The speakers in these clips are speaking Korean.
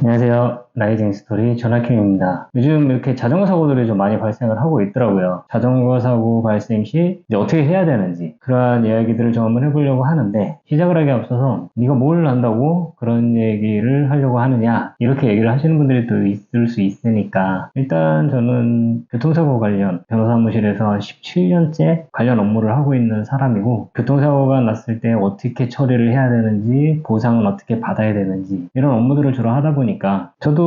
안녕하세요. 라이징 스토리 전학형입니다. 요즘 이렇게 자전거 사고들이 좀 많이 발생을 하고 있더라고요. 자전거 사고 발생 시 이제 어떻게 해야 되는지 그러한 이야기들을 좀 한번 해보려고 하는데, 시작을 하기 앞서서 네가 뭘 안다고 그런 얘기를 하려고 하느냐, 이렇게 얘기를 하시는 분들이 또 있을 수 있으니까, 일단 저는 교통사고 관련 변호사무실에서 한 17년째 관련 업무를 하고 있는 사람이고, 교통사고가 났을 때 어떻게 처리를 해야 되는지, 보상은 어떻게 받아야 되는지, 이런 업무들을 주로 하다 보니까, 저도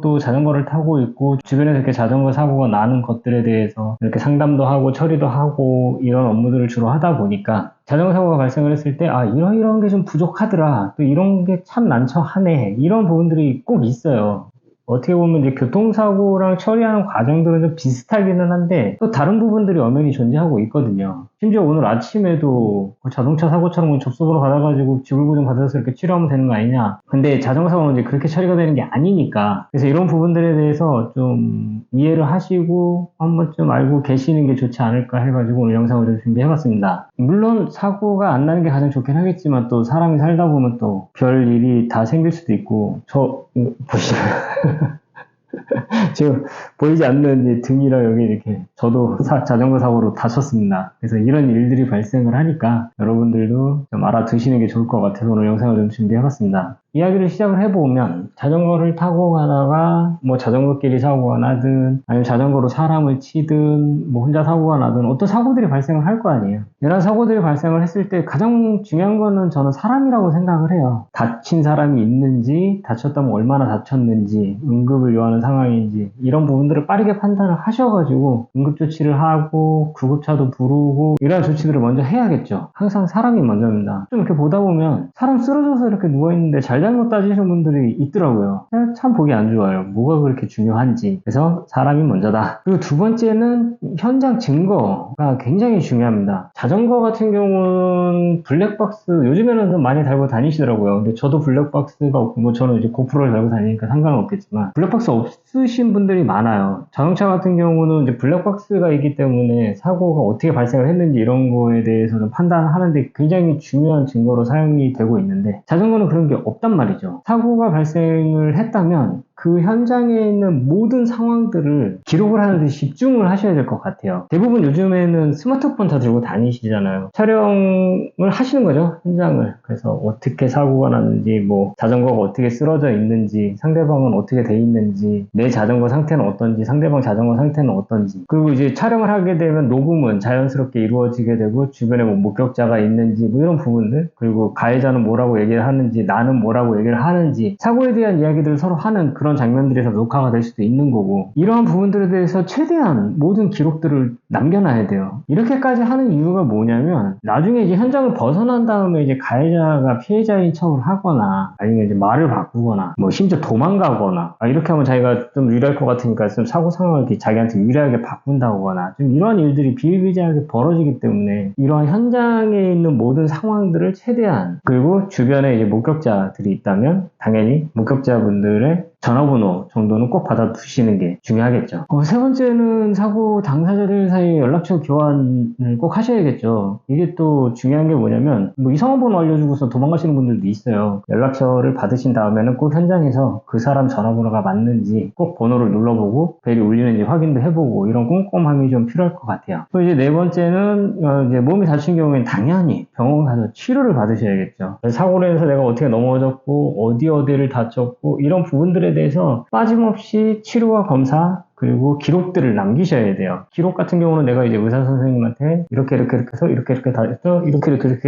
또 자전거를 타고 있고 주변에서 이렇게 자전거 사고가 나는 것들에 대해서 이렇게 상담도 하고 처리도 하고 이런 업무들을 주로 하다 보니까, 자전거 사고가 발생을 했을 때 이런 게 좀 부족하더라, 또 이런 게 참 난처하네, 이런 부분들이 꼭 있어요. 어떻게 보면 이제 교통사고랑 처리하는 과정들은 좀 비슷하기는 한데, 또 다른 부분들이 엄연히 존재하고 있거든요. 심지어 오늘 아침에도 그 자동차 사고처럼 접촉으로 받아가지고 지불보증 받아서 이렇게 치료하면 되는 거 아니냐. 근데 자전거 사고는 이제 그렇게 처리가 되는 게 아니니까. 그래서 이런 부분들에 대해서 좀 이해를 하시고 한 번쯤 알고 계시는 게 좋지 않을까 해가지고 오늘 영상을 좀 준비해봤습니다. 물론 사고가 안 나는 게 가장 좋긴 하겠지만, 또 사람이 살다 보면 또 별 일이 다 생길 수도 있고, 보시나요? 지금 보이지 않는 이 등이랑 여기 이렇게 저도 자전거 사고로 다쳤습니다. 그래서 이런 일들이 발생을 하니까 여러분들도 좀 알아두시는 게 좋을 것 같아서 오늘 영상을 좀 준비해봤습니다. 이야기를 시작을 해보면, 자전거를 타고 가다가 뭐 자전거끼리 사고가 나든 아니면 자전거로 사람을 치든 뭐 혼자 사고가 나든 어떤 사고들이 발생을 할 거 아니에요. 이런 사고들이 발생을 했을 때 가장 중요한 거는 저는 사람이라고 생각을 해요. 다친 사람이 있는지, 다쳤다면 얼마나 다쳤는지, 응급을 요하는 상황인지, 이런 부분들을 빠르게 판단을 하셔가지고 응급조치를 하고 구급차도 부르고 이런 조치들을 먼저 해야겠죠. 항상 사람이 먼저입니다. 좀 이렇게 보다 보면 사람 쓰러져서 이렇게 누워있는데 잘잘못 따지시는 분들이 있더라고요. 참 보기 안 좋아요. 뭐가 그렇게 중요한지. 그래서 사람이 먼저다. 그리고 두 번째는 현장 증거가 굉장히 중요합니다. 자전거 같은 경우는 블랙박스 요즘에는 좀 많이 달고 다니시더라고요. 근데 저도 블랙박스가 없고, 뭐 저는 이제 고프로를 달고 다니니까 상관은 없겠지만, 블랙박스 없으신 분들이 많아요. 자동차 같은 경우는 이제 블랙박스가 있기 때문에 사고가 어떻게 발생을 했는지 이런 거에 대해서 좀 판단하는데 굉장히 중요한 증거로 사용이 되고 있는데, 자전거는 그런 게 없단 말이죠. 사고가 발생을 했다면 그 현장에 있는 모든 상황들을 기록을 하는데 집중을 하셔야 될 것 같아요. 대부분 요즘에는 스마트폰 다 들고 다니시잖아요. 촬영을 하시는 거죠, 현장을. 그래서 어떻게 사고가 났는지, 뭐 자전거가 어떻게 쓰러져 있는지, 상대방은 어떻게 돼 있는지, 내 자전거 상태는 어떤지, 상대방 자전거 상태는 어떤지, 그리고 이제 촬영을 하게 되면 녹음은 자연스럽게 이루어지게 되고, 주변에 뭐 목격자가 있는지, 뭐 이런 부분들, 그리고 가해자는 뭐라고 얘기를 하는지, 나는 뭐라고 얘기를 하는지, 사고에 대한 이야기들을 서로 하는 그런 장면들에서 녹화가 될 수도 있는 거고, 이러한 부분들에 대해서 최대한 모든 기록들을 남겨놔야 돼요. 이렇게까지 하는 이유가 뭐냐면, 나중에 이제 현장을 벗어난 다음에 이제 가해자가 피해자인 척을 하거나, 아니면 이제 말을 바꾸거나, 뭐 심지어 도망가거나, 이렇게 하면 자기가 좀 유리할 것 같으니까 좀 사고 상황을 자기한테 유리하게 바꾼다거나, 좀 이러한 일들이 비일비재하게 벌어지기 때문에, 이러한 현장에 있는 모든 상황들을 최대한, 그리고 주변에 이제 목격자들이 있다면 당연히 목격자분들의 전화번호 정도는 꼭 받아두시는 게 중요하겠죠. 세 번째는 사고 당사자들 사이에 연락처 교환을 꼭 하셔야겠죠. 이게 또 중요한 게 뭐냐면, 뭐 이상한 번호 알려주고서 도망가시는 분들도 있어요. 연락처를 받으신 다음에는 꼭 현장에서 그 사람 전화번호가 맞는지 꼭 번호를 눌러보고 벨이 울리는지 확인도 해보고, 이런 꼼꼼함이 좀 필요할 것 같아요. 또 이제 네 번째는 이제 몸이 다친 경우에는 당연히 병원 가서 치료를 받으셔야겠죠. 사고로 인해서 내가 어떻게 넘어졌고 어디를 다쳤고 이런 부분들에 대해서 빠짐없이 치료와 검사, 그리고 기록들을 남기셔야 돼요. 기록 같은 경우는 내가 이제 의사 선생님한테 이렇게 해서 이렇게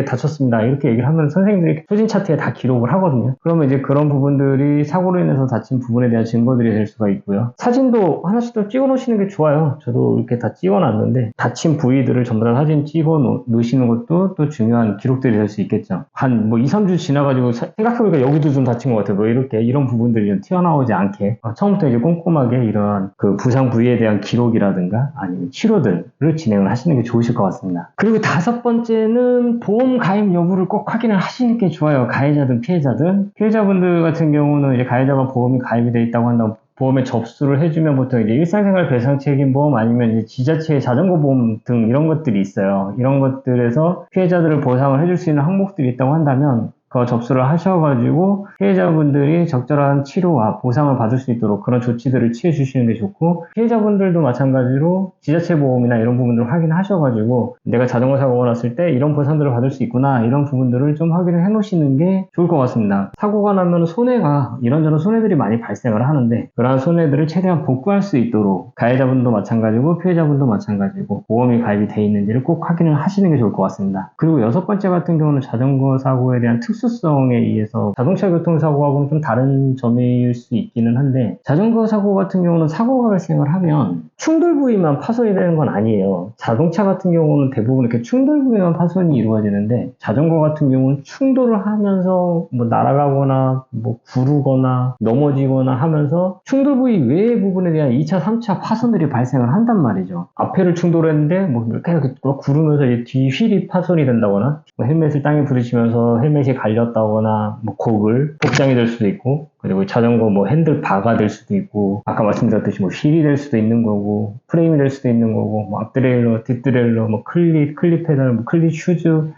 다쳤습니다, 이렇게 얘기를 하면 선생님들이 소진 차트에 다 기록을 하거든요. 그러면 이제 그런 부분들이 사고로 인해서 다친 부분에 대한 증거들이 될 수가 있고요. 사진도 하나씩 더 찍어 놓으시는 게 좋아요. 저도 이렇게 다 찍어 놨는데, 다친 부위들을 전부 다 사진 찍어 놓으시는 것도 또 중요한 기록들이 될 수 있겠죠. 한 뭐 2, 3주 지나가지고 생각해보니까 여기도 좀 다친 것 같아요, 뭐 이런 부분들이 좀 튀어나오지 않게 처음부터 이제 꼼꼼하게 이러한 그 부상 부위에 대한 기록이라든가 아니면 치료들을 진행을 하시는 게 좋으실 것 같습니다. 그리고 다섯 번째는 보험 가입 여부를 꼭 확인을 하시는 게 좋아요. 가해자든 피해자든. 피해자분들 같은 경우는 이제 가해자가 보험이 가입이 되어 있다고 한다면 보험에 접수를 해주면 보통 이제 일상생활 배상책임보험 아니면 이제 지자체의 자전거 보험 등 이런 것들이 있어요. 이런 것들에서 피해자들을 보상을 해줄 수 있는 항목들이 있다고 한다면 그거 접수를 하셔가지고 피해자분들이 적절한 치료와 보상을 받을 수 있도록 그런 조치들을 취해 주시는 게 좋고, 피해자분들도 마찬가지로 지자체 보험이나 이런 부분들을 확인하셔가지고 내가 자전거 사고가 났을 때 이런 보상들을 받을 수 있구나, 이런 부분들을 좀 확인을 해 놓으시는 게 좋을 것 같습니다. 사고가 나면 손해가 이런저런 손해들이 많이 발생을 하는데, 그러한 손해들을 최대한 복구할 수 있도록 가해자분도 마찬가지고 피해자분도 마찬가지고 보험이 가입이 돼 있는지를 꼭 확인을 하시는 게 좋을 것 같습니다. 그리고 여섯 번째 같은 경우는 자전거 사고에 대한 특수성에 의해서 자동차 교통사고하고는 좀 다른 점일 수 있기는 한데, 자전거 사고 같은 경우는 사고가 발생을 하면 충돌 부위만 파손이 되는 건 아니에요. 자동차 같은 경우는 대부분 이렇게 충돌 부위만 파손이 이루어지는데, 자전거 같은 경우는 충돌을 하면서 뭐 날아가거나 뭐 구르거나 넘어지거나 하면서 충돌 부위 외의 부분에 대한 2차, 3차 파손들이 발생을 한단 말이죠. 앞에를 충돌했는데 뭐 이렇게 구르면서 뒤 휠이 파손이 된다거나, 뭐 헬멧을 땅에 부딪히면서 헬멧이 갈렸다거나, 뭐 고글 복장이 될 수도 있고, 그리고 자전거 뭐 핸들바가 될 수도 있고, 아까 말씀드렸듯이 뭐 휠이 될 수도 있는 거고, 프레임이 될 수도 있는 거고, 뭐 앞드레일러, 뒷드레일러, 뭐 클립 페달, 뭐 클립 슈즈, 뭐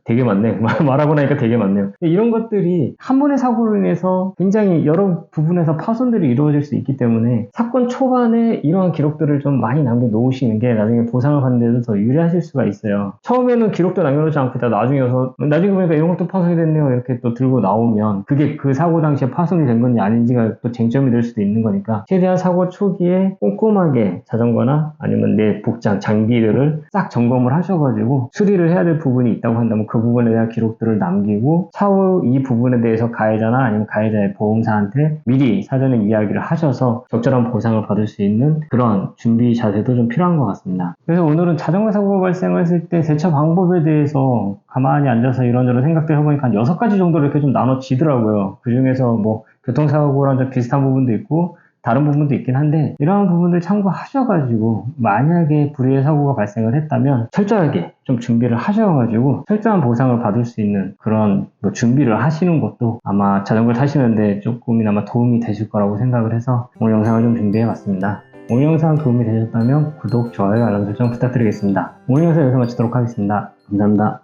되게 많네. 말하고 나니까 되게 많네요. 이런 것들이 한 번의 사고로 인해서 굉장히 여러 부분에서 파손들이 이루어질 수 있기 때문에 사건 초반에 이러한 기록들을 좀 많이 남겨놓으시는 게 나중에 보상을 받는 데도 더 유리하실 수가 있어요. 처음에는 기록도 남겨놓지 않고 나중에 보니까 이런 것도 파손이 됐네요, 이렇게 또 들고 나오면 그게 그 사고 당시에 파손이 된 건지 아닌지가 또 쟁점이 될 수도 있는 거니까, 최대한 사고 초기에 꼼꼼하게 자전거나 아니면 내 복장, 장비들을 싹 점검을 하셔가지고 수리를 해야 될 부분이 있다고 한다면 그 부분에 대한 기록들을 남기고, 차후 이 부분에 대해서 가해자나 아니면 가해자의 보험사한테 미리 사전에 이야기를 하셔서 적절한 보상을 받을 수 있는 그런 준비 자세도 좀 필요한 것 같습니다. 그래서 오늘은 자전거 사고가 발생했을 때 대처 방법에 대해서 가만히 앉아서 이런저런 생각들 해보니까 한 6가지 정도로 이렇게 좀 나눠지더라고요. 그 중에서 뭐 교통사고랑 좀 비슷한 부분도 있고 다른 부분도 있긴 한데, 이러한 부분들 참고하셔가지고 만약에 불의의 사고가 발생을 했다면 철저하게 좀 준비를 하셔가지고 철저한 보상을 받을 수 있는 그런 뭐 준비를 하시는 것도 아마 자전거를 타시는데 조금이나마 도움이 되실 거라고 생각을 해서 오늘 영상을 좀 준비해봤습니다. 오늘 영상 도움이 되셨다면 구독, 좋아요, 알람 설정 부탁드리겠습니다. 오늘 영상 여기서 마치도록 하겠습니다. 감사합니다.